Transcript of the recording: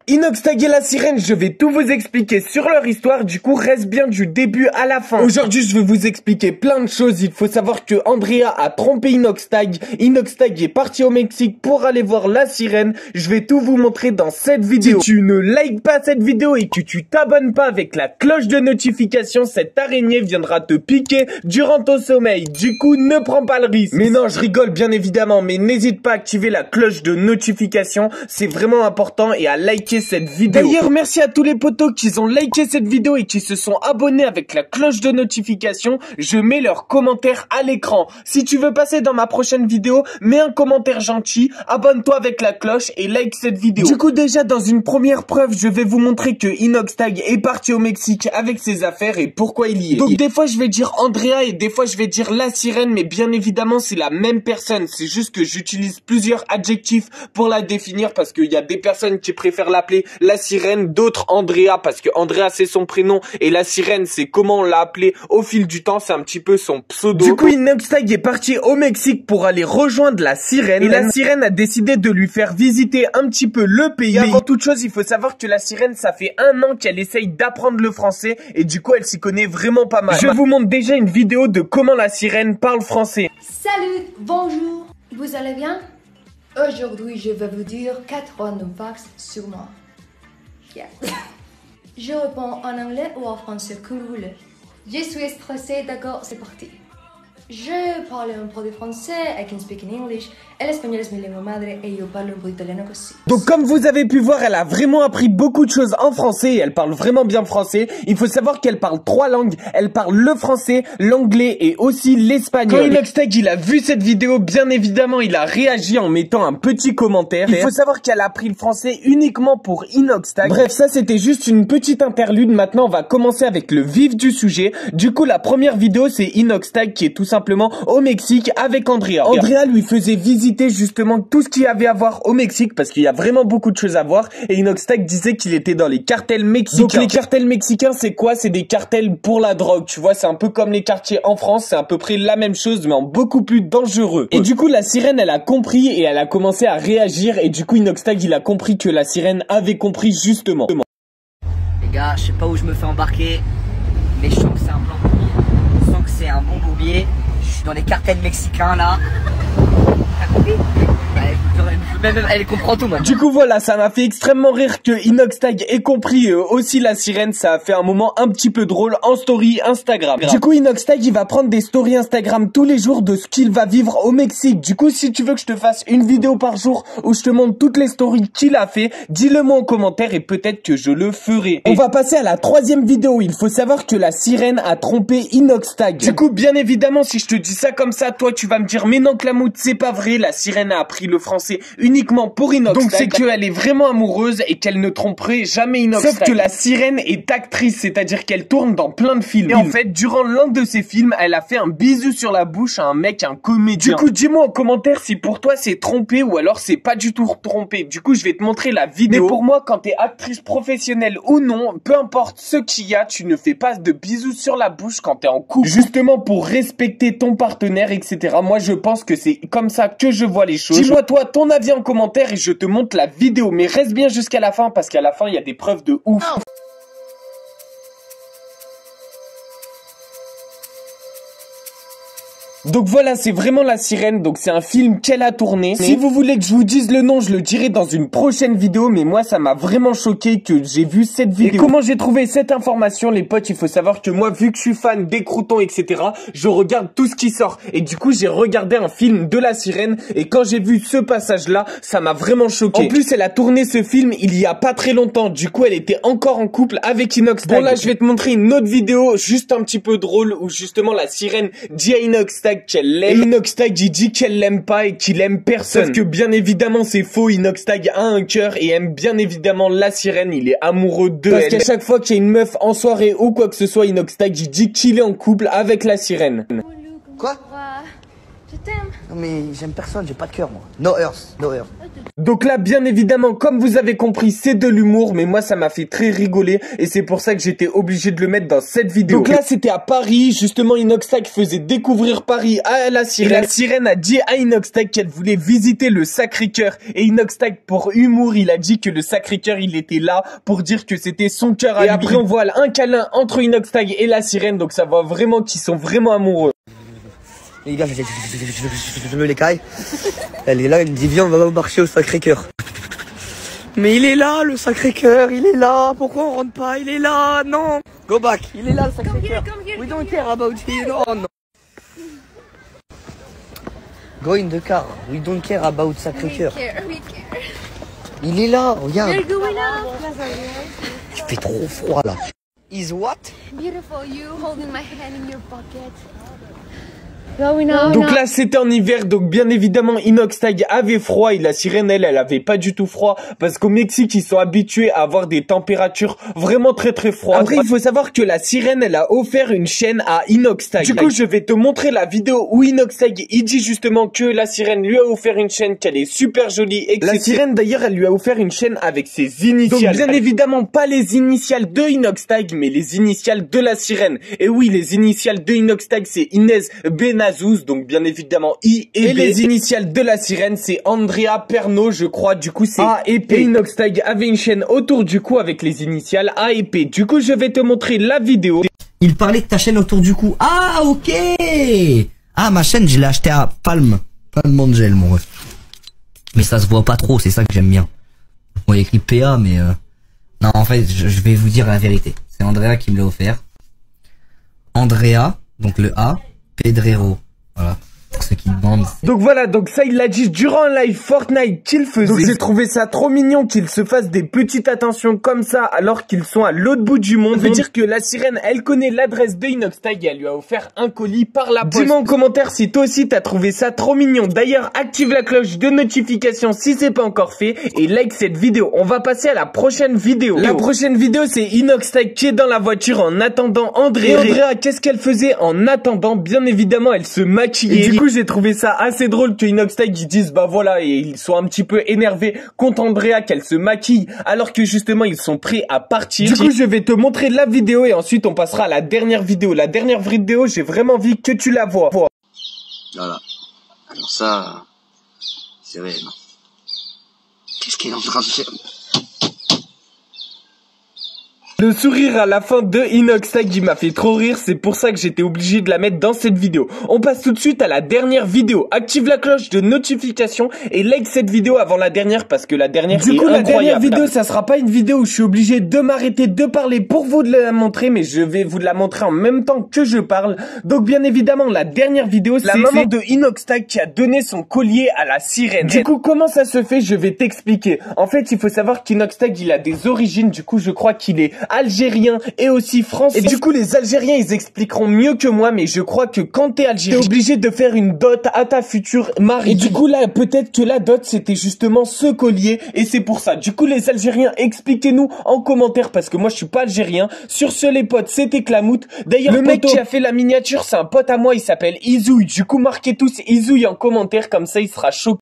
Inoxtag et la sirène, je vais tout vous expliquer sur leur histoire, du coup reste bien du début à la fin. Aujourd'hui je vais vous expliquer plein de choses. Il faut savoir que Andrea a trompé Inoxtag. Inoxtag est parti au Mexique pour aller voir la sirène. Je vais tout vous montrer dans cette vidéo. Si tu ne likes pas cette vidéo et que tu t'abonnes pas avec la cloche de notification, cette araignée viendra te piquer durant ton sommeil. Du coup ne prends pas le risque. Mais non, je rigole bien évidemment, mais n'hésite pas à activer la cloche de notification, c'est vraiment important, et à liker cette vidéo. D'ailleurs, merci à tous les potos qui ont liké cette vidéo et qui se sont abonnés avec la cloche de notification. Je mets leurs commentaires à l'écran. Si tu veux passer dans ma prochaine vidéo, mets un commentaire gentil, abonne-toi avec la cloche et like cette vidéo. Du coup, déjà dans une première preuve, je vais vous montrer que Inoxtag est parti au Mexique avec ses affaires et pourquoi il y est. Donc des fois je vais dire Andrea et des fois je vais dire la sirène, mais bien évidemment c'est la même personne. C'est juste que j'utilise plusieurs adjectifs pour la définir parce qu'il y a des personnes qui préfèrent l'appeler la sirène, d'autres Andrea parce que Andrea c'est son prénom et la sirène c'est comment on l'a appelé au fil du temps, c'est un petit peu son pseudo. Du coup Inoxtag est parti au Mexique pour aller rejoindre la sirène et la sirène a décidé de lui faire visiter un petit peu le pays. Mais avant toute chose il faut savoir que la sirène ça fait 1 an qu'elle essaye d'apprendre le français et du coup elle s'y connaît vraiment pas mal. Je vous montre déjà une vidéo de comment la sirène parle français. Salut, bonjour, vous allez bien? Aujourd'hui, je vais vous dire 4 random facts sur moi. Yeah. Je réponds en anglais ou en français, comme vous voulez. Je suis stressée, d'accord, c'est parti. Je parle un peu de français, I can speak in English. El español es mi lengua madre et yo parlo un peu italiano aussi. Donc comme vous avez pu voir, elle a vraiment appris beaucoup de choses en français et elle parle vraiment bien français. Il faut savoir qu'elle parle 3 langues. Elle parle le français, l'anglais et aussi l'espagnol. Quand Inoxtag il a vu cette vidéo, bien évidemment il a réagi en mettant un petit commentaire. Il faut savoir qu'elle a appris le français uniquement pour Inoxtag. Bref, ça c'était juste une petite interlude. Maintenant on va commencer avec le vif du sujet. Du coup la première vidéo c'est Inoxtag qui est tout simplement au Mexique avec Andrea. Andrea lui faisait visiter justement tout ce qu'il y avait à voir au Mexique parce qu'il y a vraiment beaucoup de choses à voir et Inoxtag disait qu'il était dans les cartels mexicains. Donc les cartels mexicains c'est quoi? C'est des cartels pour la drogue, tu vois, c'est un peu comme les quartiers en France, c'est à peu près la même chose mais en beaucoup plus dangereux. Et du coup la sirène elle a compris et elle a commencé à réagir et du coup Inoxtag il a compris que la sirène avait compris justement. Les gars, je sais pas où je me fais embarquer mais je sens que c'est un plan bourbier. Je sens que c'est un bon bourbier. Je suis dans les cartels mexicains là. T'as compris? Elle comprend tout, moi. Du coup, voilà, ça m'a fait extrêmement rire que Inoxtag ait compris aussi la sirène. Ça a fait un moment un petit peu drôle en story Instagram. Du coup, Inoxtag, il va prendre des stories Instagram tous les jours de ce qu'il va vivre au Mexique. Du coup, si tu veux que je te fasse une vidéo par jour où je te montre toutes les stories qu'il a fait, dis-le moi en commentaire et peut-être que je le ferai. On va passer à la 3e vidéo. Il faut savoir que la sirène a trompé Inoxtag. Du coup, bien évidemment, si je te dis ça comme ça, toi, tu vas me dire, mais non, Clamout, c'est pas vrai. La sirène a appris le français uniquement pour Inoxtag. Donc c'est qu'elle est vraiment amoureuse et qu'elle ne tromperait jamais Inoxtag. Sauf que la sirène est actrice, c'est-à-dire qu'elle tourne dans plein de films. Et en fait, durant l'un de ces films, elle a fait un bisou sur la bouche à un mec, un comédien. Du coup, dis-moi en commentaire si pour toi c'est trompé ou alors c'est pas du tout trompé. Du coup, je vais te montrer la vidéo. Mais pour moi, quand t'es actrice professionnelle ou non, peu importe ce qu'il y a, tu ne fais pas de bisous sur la bouche quand t'es en couple. Justement pour respecter ton partenaire, etc. Moi, je pense que c'est comme ça que je vois les choses. Dis-moi toi ton avis en commentaire et je te montre la vidéo, mais reste bien jusqu'à la fin parce qu'à la fin il y a des preuves de ouf. Donc voilà, c'est vraiment la sirène, donc c'est un film qu'elle a tourné. Si vous voulez que je vous dise le nom, je le dirai dans une prochaine vidéo, mais moi ça m'a vraiment choqué que j'ai vu cette vidéo. Et comment j'ai trouvé cette information, les potes, il faut savoir que moi, vu que je suis fan des croutons, etc., je regarde tout ce qui sort. Et du coup, j'ai regardé un film de la sirène, et quand j'ai vu ce passage-là, ça m'a vraiment choqué. En plus, elle a tourné ce film il y a pas très longtemps, du coup, elle était encore en couple avec Inoxtag. Bon là, je vais te montrer une autre vidéo, juste un petit peu drôle, où justement la sirène dit à Inoxtag qu'elle l'aime. Inoxtag il dit qu'elle l'aime pas et qu'il aime personne. Sauf que bien évidemment c'est faux. Inoxtag a un cœur et aime bien évidemment la sirène. Il est amoureux d'elle. Parce qu'à chaque fois qu'il y a une meuf en soirée ou quoi que ce soit, Inoxtag il dit qu'il est en couple avec la sirène. Quoi? Je t'aime. Non mais j'aime personne, j'ai pas de cœur moi. No earth, no earth. Donc là, bien évidemment, comme vous avez compris, c'est de l'humour, mais moi, ça m'a fait très rigoler, et c'est pour ça que j'étais obligé de le mettre dans cette vidéo. Donc là, c'était à Paris, justement, Inoxtag faisait découvrir Paris à la sirène. Et la sirène a dit à Inoxtag qu'elle voulait visiter le Sacré-Cœur, et Inoxtag, pour humour, il a dit que le Sacré-Cœur, il était là pour dire que c'était son cœur à lui. Et après, on voit un câlin entre Inoxtag et la sirène, donc ça voit vraiment qu'ils sont vraiment amoureux. Les gars, je me l'écaille. Elle est là, elle me dit viens, on va marcher au Sacré-Cœur. Mais il est là, le Sacré-Cœur, il est là. Pourquoi on rentre pas? Il est là, non. Go back, il est là, le Sacré-Cœur. We don't care about you, no. Go in the car, we don't care about Sacré-Cœur. Il est là, regarde. Il fait trop froid là. Is what? Beautiful, you holding my hand in your pocket. Donc là, c'était en hiver, donc bien évidemment, Inoxtag avait froid et la sirène, elle avait pas du tout froid parce qu'au Mexique, ils sont habitués à avoir des températures vraiment très très froides. Après, il faut savoir que la sirène, elle a offert une chaîne à Inoxtag. Du coup, je vais te montrer la vidéo où Inoxtag, il dit justement que la sirène lui a offert une chaîne, qu'elle est super jolie. Et la sirène, d'ailleurs, elle lui a offert une chaîne avec ses initiales. Donc bien évidemment, pas les initiales de Inoxtag, mais les initiales de la sirène. Et oui, les initiales de Inoxtag, c'est Inès Benazouz, donc bien évidemment I et B. Les initiales de la sirène, c'est Andrea Pernaut, je crois, du coup c'est A et P. Et Inoxtag avait une chaîne autour du cou avec les initiales A et P. Du coup, je vais te montrer la vidéo. Il parlait de ta chaîne autour du cou. Ah, ok. Ah, ma chaîne, je l'ai achetée à Palm Angel, mon ref. Mais ça se voit pas trop, c'est ça que j'aime bien. Bon, il y a écrit PA, mais non, en fait, je vais vous dire la vérité. C'est Andrea qui me l'a offert. Andrea, donc le A, Pedrero. Voilà, pour ceux qui demandent. Donc voilà, donc ça il l'a dit durant un live Fortnite qu'il faisait. Donc j'ai trouvé ça trop mignon qu'ils se fassent des petites attentions comme ça alors qu'ils sont à l'autre bout du monde. Ça veut dire que la sirène, elle connaît l'adresse de Inoxtag et elle lui a offert un colis par la poste. Dis-moi en commentaire si toi aussi t'as trouvé ça trop mignon. D'ailleurs, active la cloche de notification si c'est pas encore fait et like cette vidéo. On va passer à la prochaine vidéo. La prochaine vidéo, c'est Inoxtag qui est dans la voiture en attendant Andrea. Et Andrea, qu'est-ce qu'elle faisait en attendant? Bien évidemment, elle se maquillait. Et du coup, j'ai trouvé ça assez drôle que Inoxtag ils disent bah voilà, et ils sont un petit peu énervés contre Andrea qu'elle se maquille alors que justement ils sont prêts à partir. Du coup, je vais te montrer la vidéo et ensuite on passera à la dernière vidéo. La dernière vidéo, j'ai vraiment envie que tu la vois. Voilà. Alors ça, c'est réel. Qu'est-ce qu'il est en train de faire? Le sourire à la fin de Inoxtag, il m'a fait trop rire, c'est pour ça que j'étais obligé de la mettre dans cette vidéo. On passe tout de suite à la dernière vidéo. Active la cloche de notification et like cette vidéo avant la dernière parce que la dernière est incroyable. La dernière vidéo, ça sera pas une vidéo où je suis obligé de m'arrêter de parler pour vous de la montrer, mais je vais vous la montrer en même temps que je parle. Donc bien évidemment, la dernière vidéo, c'est la maman de Inoxtag qui a donné son collier à la sirène. Du coup, comment ça se fait? Je vais t'expliquer. En fait, il faut savoir qu'Inoxtag, il a des origines, du coup, je crois qu'il est algérien et aussi français. Et du coup, les Algériens, ils expliqueront mieux que moi, mais je crois que quand t'es algérien, t'es obligé de faire une dot à ta future mari. Et du coup, là, peut-être que la dot, c'était justement ce collier, et c'est pour ça. Du coup, les Algériens, expliquez-nous en commentaire, parce que moi, je suis pas algérien. Sur ce, les potes, c'était Clamout. D'ailleurs, le mec qui a fait la miniature, c'est un pote à moi, il s'appelle Izouille. Du coup, marquez tous Izouille en commentaire, comme ça, il sera choqué.